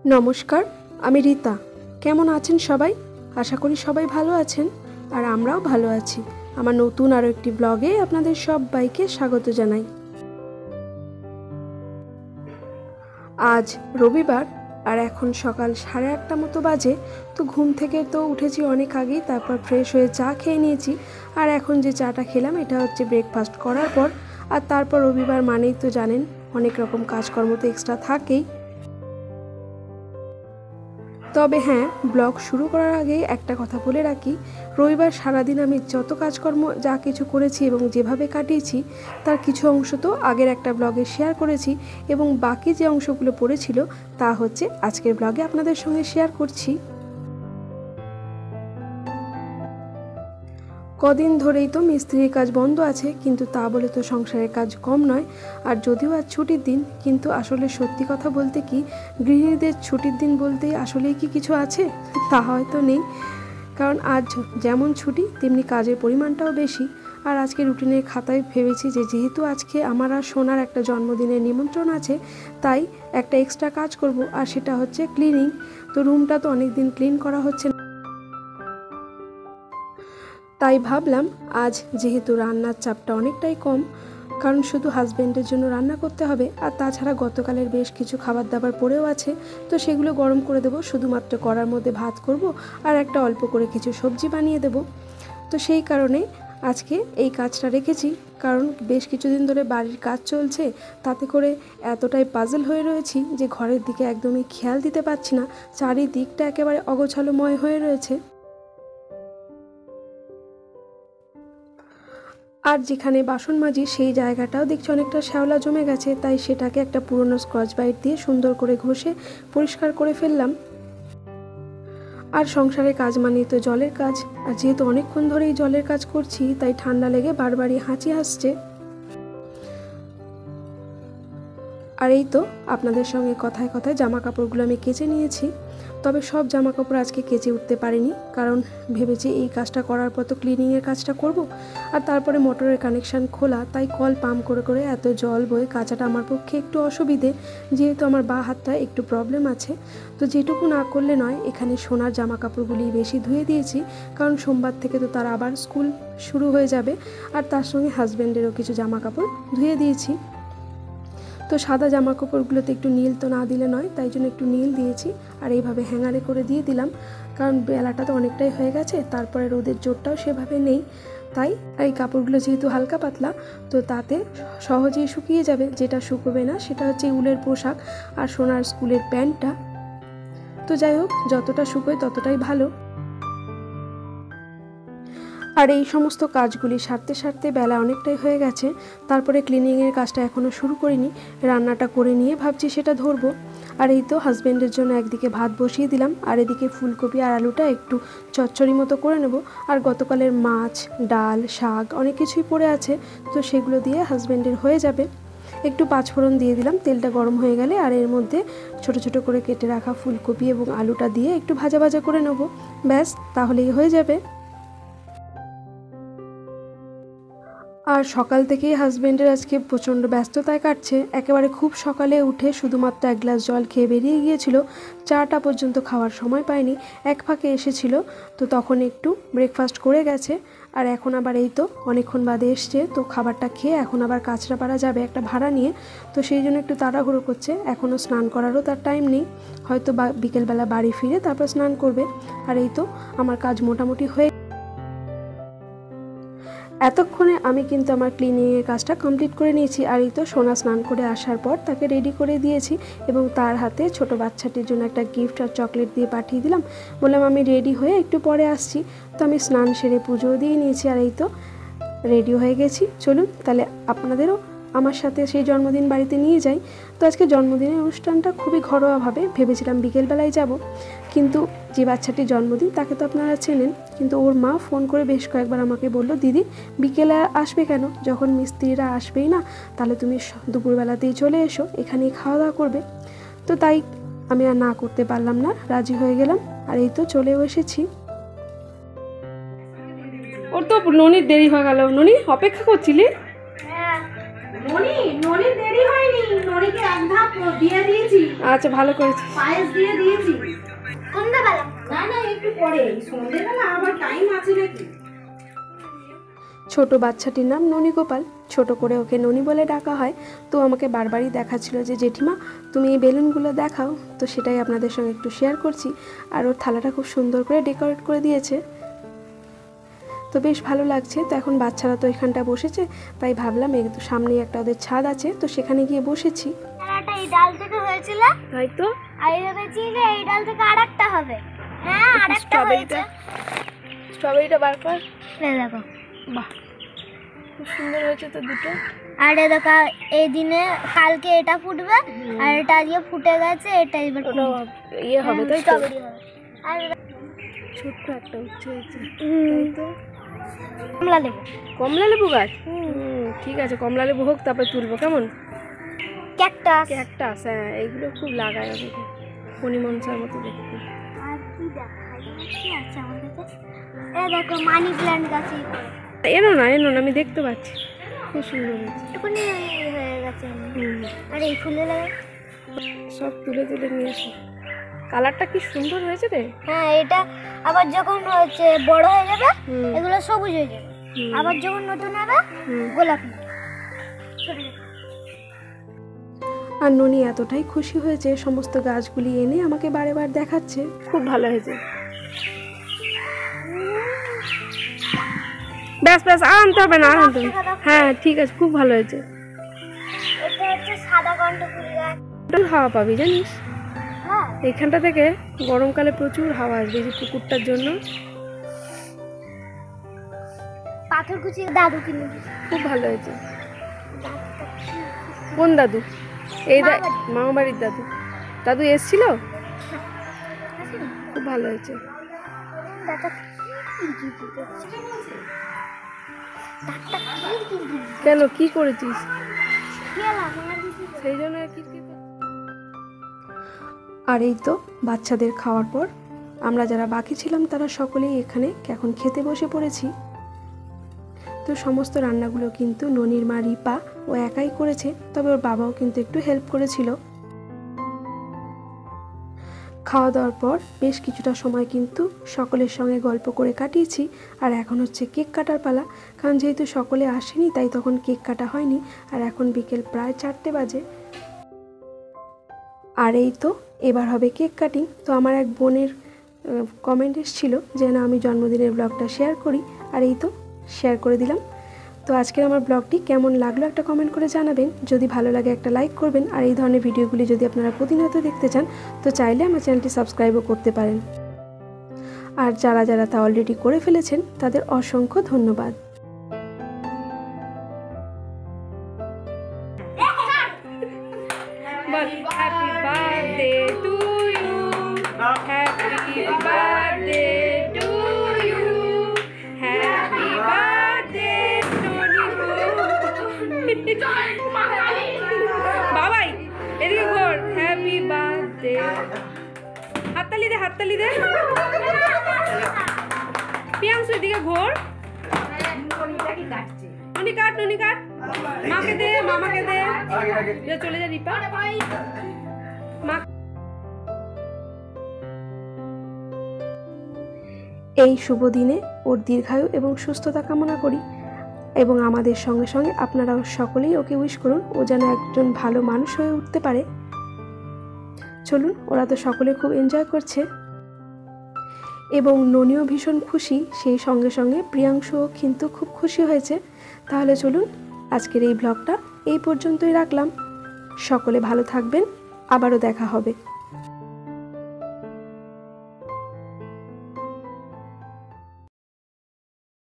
নমস্কার, আমি রীতা। কেমন আছেন সবাই? আশা করি সবাই ভালো আছেন, আর আমরাও ভালো আছি। আমার নতুন আরও একটি ব্লগে আপনাদের সবাইকে স্বাগত জানাই। আজ রবিবার, আর এখন সকাল 8:30 মতো বাজে। তো ঘুম থেকে তো উঠেছি অনেক আগেই, তারপর ফ্রেশ হয়ে চা খেয়ে নিয়েছি। আর এখন যে চাটা খেলাম এটা হচ্ছে ব্রেকফাস্ট করার পর। আর তারপর রবিবার মানেই তো জানেন অনেক রকম কাজকর্ম তো এক্সট্রা থাকেই। তবে হ্যাঁ, ব্লগ শুরু করার আগে একটা কথা বলে রাখি, রবিবার সারাদিন আমি যত কাজকর্ম যা কিছু করেছি এবং যেভাবে কাটিয়েছি তার কিছু অংশ তো আগের একটা ব্লগে শেয়ার করেছি, এবং বাকি যে অংশগুলো পড়েছিল তা হচ্ছে আজকের ব্লগে আপনাদের সঙ্গে শেয়ার করছি। কদিন ধরেই তো মিস্ত্রির কাজ বন্ধ আছে, কিন্তু তা বলে তো সংসারের কাজ কম নয়। আর যদিও আজ ছুটির দিন, কিন্তু আসলে সত্যি কথা বলতে কি, গৃহিণীদের ছুটির দিন বলতেই আসলেই কি কিছু আছে? তা হয়তো নেই, কারণ আজ যেমন ছুটি তেমনি কাজের পরিমাণটাও বেশি। আর আজকে রুটিনের খাতায় ভেবেছি যে যেহেতু আজকে আমার আর সোনার একটা জন্মদিনের নিমন্ত্রণ আছে, তাই একটা এক্সট্রা কাজ করব, আর সেটা হচ্ছে ক্লিনিং। তো রুমটা তো অনেক দিন ক্লিন করা হচ্ছে না, তাই ভাবলাম আজ যেহেতু রান্নার চাপটা অনেকটাই কম, কারণ শুধু হাজব্যান্ডের জন্য রান্না করতে হবে, আর তাছাড়া গতকালের বেশ কিছু খাবার দাবার পড়েও আছে, তো সেগুলো গরম করে দেবো। শুধুমাত্র কড়ার মধ্যে ভাত করব, আর একটা অল্প করে কিছু সবজি বানিয়ে দেব। তো সেই কারণে আজকে এই কাজটা রেখেছি, কারণ বেশ কিছুদিন ধরে বাড়ির কাজ চলছে, তাতে করে এতটাই পাজল হয়ে রয়েছি যে ঘরের দিকে একদমই খেয়াল দিতে পারছি না। চারিদিকটা একেবারে অগোছালোময় হয়ে রয়েছে। আর যেখানে বাসন মাজি সেই জায়গাটাও দেখছি অনেকটা শ্যাওলা জমে গেছে, তাই সেটাকে একটা পুরনো স্কচ ব্রাইট দিয়ে সুন্দর করে ঘষে পরিষ্কার করে ফেললাম। আর সংসারের কাজ মানেই তো জলের কাজ, আর যেহেতু অনেকক্ষণ ধরেই জলের কাজ করছি তাই ঠান্ডা লেগে বারবারই হাঁচি আসছে। আর এই তো আপনাদের সঙ্গে কথায় কথায় জামা কাপড়গুলো আমি কেচে নিয়েছি। তবে সব জামা কাপড় আজকে কেচে উঠতে পারিনি, কারণ ভেবেছি এই কাজটা করার পর তো ক্লিনিংয়ের কাজটা করব। আর তারপরে মোটরের কানেকশান খোলা, তাই কল পাম্প করে করে এত জল বয়ে কাচাটা আমার পক্ষে একটু অসুবিধে, যেহেতু আমার বাঁ হাতটা একটু প্রবলেম আছে। তো যেটুকু না করলে নয়, এখানে সোনার জামা কাপড়গুলি বেশি ধুয়ে দিয়েছি, কারণ সোমবার থেকে তো তার আবার স্কুল শুরু হয়ে যাবে। আর তার সঙ্গে হাজব্যান্ডেরও কিছু জামা কাপড় ধুয়ে দিয়েছি। তো সাদা জামা কাপড়গুলোতে একটু নীল তো না দিলে নয়, তাই জন্য একটু নীল দিয়েছি, আর এইভাবে হ্যাঙ্গারে করে দিয়ে দিলাম, কারণ বেলাটা তো অনেকটাই হয়ে গেছে, তারপরে রোদের জোরটাও সেভাবে নেই। তাই এই কাপড়গুলো যেহেতু হালকা পাতলা, তো তাতে সহজেই শুকিয়ে যাবে। যেটা শুকোবে না সেটা হচ্ছে উলের পোশাক আর সোনার স্কুলের প্যান্টটা। তো যাই হোক, যতটা শুকোয় ততটাই ভালো। আর এই সমস্ত কাজগুলি সারতে সারতে বেলা অনেকটাই হয়ে গেছে। তারপরে ক্লিনিংয়ের কাজটা এখনও শুরু করিনি, রান্নাটা করে নিয়ে ভাবছি সেটা ধরবো। আর এই তো হাজব্যান্ডের জন্য একদিকে ভাত বসিয়ে দিলাম, আর এদিকে ফুলকপি আর আলুটা একটু চচ্চড়ি মতো করে নেব। আর গতকালের মাছ, ডাল, শাক অনেক কিছুই পড়ে আছে, তো সেগুলো দিয়ে হাজব্যান্ডের হয়ে যাবে। একটু পাঁচফোড়ন দিয়ে দিলাম, তেলটা গরম হয়ে গেলে আর এর মধ্যে ছোট ছোট করে কেটে রাখা ফুলকপি এবং আলুটা দিয়ে একটু ভাজা ভাজা করে নেব। ব্যাস, তাহলেই হয়ে যাবে। আর সকাল থেকেই হাজব্যান্ডের আজকে প্রচণ্ড ব্যস্ততায় কাটছে। একেবারে খুব সকালে উঠে শুধুমাত্র এক গ্লাস জল খেয়ে বেরিয়ে গিয়েছিল, চাটা পর্যন্ত খাওয়ার সময় পায়নি। এক ফাঁকে এসেছিল, তো তখন একটু ব্রেকফাস্ট করে গেছে। আর এখন আবার এই তো অনেকক্ষণ বাদে এসছে, তো খাবারটা খেয়ে এখন আবার কাঁচরাপাড়া যাবে একটা ভাড়া নিয়ে। তো সেই জন্য একটু তাড়াহুড়ো করছে, এখনও স্নান করারও তার টাইম নেই, হয়তো বিকেলবেলা বাড়ি ফিরে তারপর স্নান করবে। আর এই তো আমার কাজ মোটামুটি হয়ে এতক্ষণে আমি কিন্তু আমার ক্লিনিংয়ের কাজটা কমপ্লিট করে নিয়েছি। আর এই তো সোনা স্নান করে আসার পর তাকে রেডি করে দিয়েছি, এবং তার হাতে ছোট বাচ্চাটির জন্য একটা গিফট আর চকলেট দিয়ে পাঠিয়ে দিলাম। বললাম আমি রেডি হয়ে একটু পরে আসছি। তো আমি স্নান সেরে পুজোও দিয়ে নিয়েছি, আর এই তো রেডি হয়ে গেছি। চলুন তাহলে আপনাদেরও আমার সাথে সেই জন্মদিন বাড়িতে নিয়ে যাই। তো আজকে জন্মদিনের অনুষ্ঠানটা খুবই ঘরোয়াভাবে ভেবেছিলাম বিকেলবেলায় যাব, কিন্তু যে বাচ্চাটির জন্মদিন তাকে তো আপনারা চেনেন, কিন্তু ওর মা ফোন করে বেশ কয়েকবার আমাকে বললো, দিদি বিকেলে আসবে কেন, যখন মিস্ত্রিরা আসবেই না তাহলে তুমি দুপুরবেলাতেই চলে এসো, এখানেই খাওয়া দাওয়া করবে। তো তাই আমি আর না করতে পারলাম না, রাজি হয়ে গেলাম। আর এই তো চলেও এসেছি। ওর তো ননির দেরি হয়ে গেল। ননি, অপেক্ষা করছিলি? ননি ননি দেরি হয়নি, ননিকে এক ধাপ দিয়ে দিয়েছি। আচ্ছা ভালো করেছিস। পায়েস দিয়ে দিয়েছি। সন্ধ্যাবেলা না একটু পরে, সন্ধ্যাবেলা আমার টাইম আছে নাকি। ছোট বাচ্চাটির নাম ননী গোপাল, ছোট করে ওকে ননী বলে ডাকা হয়। তো আমাকে বারবারই দেখাচ্ছিল যে জেঠিমা তুমি এই বেলুনগুলো দেখাও, তো সেটাই আপনাদের সঙ্গে একটু শেয়ার করছি। আর ওর থালাটা খুব সুন্দর করে ডেকোরেট করে দিয়েছে, তো বেশ ভালো লাগছে। তো এখন বাচ্চারা তো এখানটা বসেছে, তাই ভাবলাম একটু সামনেই একটা ওদের ছাদ আছে, তো সেখানে গিয়ে বসেছি। এই ডাল থেকে হয়েছিল, তাই তো আমি ভেবেছি যে এই ডাল থেকে আরেকটা হবে। হ্যাঁ আরেকটা হয়েছে। স্ট্রবেরিটা বার কর। এই দেখো, বাহ খুব সুন্দর হয়েছে তো দুটো। আর এই দেখো এই দিনে কালকে এটা ফুটবে, আর এটা আজকে ফুটে গেছে, এটা এবার ইয়ে হবে তাই তো, স্ট্রবেরি হবে। আর ছোট্ট একটা উচ্ছে হয়েছে তাই তো। কমলা লেবু, কমলা লেবু গাছ, ঠিক আছে কমলা লেবু হোক, তারপরে তুলবো কেমন। ক্যাকটাস, ক্যাকটাস, হ্যাঁ এইগুলো খুব লাগায় আমাকে, ফণিমনসার মতো দেখতে। আর কি দেখাই কি আছে আমাদের কাছে। এই দেখো মানি প্ল্যান্ট গাছে এনো না আমি দেখতে পাচ্ছি, খুব সুন্দর হয়েছে। একটুখানি হয়ে গেছে। আর এই ফুলে লাগে সব তুলে তুলে নিয়ে আসি। কালারটা কি সুন্দর হয়েছে রে। হ্যাঁ এটা আবার যখন হচ্ছে বড় হয়ে যাবে এগুলো সবুজ হয়ে যাবে, আবার যখন নতুন হবে গোলাপি। আর ননী এতটাই খুশি হয়েছে, সমস্ত গাছগুলি এনে আমাকে বারে দেখাচ্ছে, খুব ভালো হয়েছে। ব্যাস আর আনতে হবে না, আর আনতে হবে। হ্যাঁ ঠিক আছে, খুব ভালো হয়েছে। এটা হচ্ছে সাদা কণ্ঠফুল গাছ। প্রচুর হাওয়া পাবি জানিস, হ্যাঁ এখানটা থেকে গরমকালে প্রচুর হাওয়া আসবে এই যে পুকুরটার জন্য। পাথরকুচির দাদু কিনে দিয়েছে। খুব ভালো হয়েছে। কোন দাদু? এই মামাবাড়ির দাদু এসছিল, খুব ভালো হয়েছে। কেন কি করেছিস? সেই জন্য আর এই তো বাচ্চাদের খাওয়ার পর আমরা যারা বাকি ছিলাম তারা সকলেই এখানে এখন খেতে বসে পড়েছি। তো সমস্ত রান্নাগুলো কিন্তু ননীর মা রিপা ও একাই করেছে, তবে ওর বাবাও কিন্তু একটু হেল্প করেছিল। খাওয়া দাওয়ার পর বেশ কিছুটা সময় কিন্তু সকলের সঙ্গে গল্প করে কাটিয়েছি। আর এখন হচ্ছে কেক কাটার পালা, কারণ যেহেতু সকলে আসেনি তাই তখন কেক কাটা হয়নি। আর এখন বিকেল প্রায় 4টে বাজে। আর এই তো এবার হবে কেক কাটিং। তো আমার এক বোনের কমেন্ট এসেছিলো যে না আমি জন্মদিনের ব্লগটা শেয়ার করি, আর এই তো শেয়ার করে দিলাম। তো আজকের আমার ব্লগটি কেমন লাগলো একটা কমেন্ট করে জানাবেন। যদি ভালো লাগে একটা লাইক করবেন, আর এই ধরনের ভিডিওগুলি যদি আপনারা প্রতিনিয়ত দেখতে চান তো চাইলে আমার চ্যানেলটি সাবস্ক্রাইবও করতে পারেন। আর যারা তা অলরেডি করে ফেলেছেন তাদের অসংখ্য ধন্যবাদ। Happy birthday to you, happy birthday to you, happy birthday Babai এদিকে ঘোর, হ্যাপি বার্থডে। হাততালি দে প্রিয়াংশু, এদিকে ঘোর। ননী কাট, মাকে দে, মামাকে দে, চলে যা রিপা। এই শুভ দিনে ওর দীর্ঘায়ু এবং সুস্থতা কামনা করি, এবং আমাদের সঙ্গে সঙ্গে আপনারাও সকলেই ওকে উইশ করুন ও যেন একজন ভালো মানুষ হয়ে উঠতে পারে। চলুন, ওরা তো সকলে খুব এনজয় করছে এবং ননীও ভীষণ খুশি, সেই সঙ্গে সঙ্গে প্রিয়াংশুও কিন্তু খুব খুশি হয়েছে। তাহলে চলুন আজকের এই ব্লগটা এই পর্যন্তই রাখলাম। সকলে ভালো থাকবেন, আবারও দেখা হবে।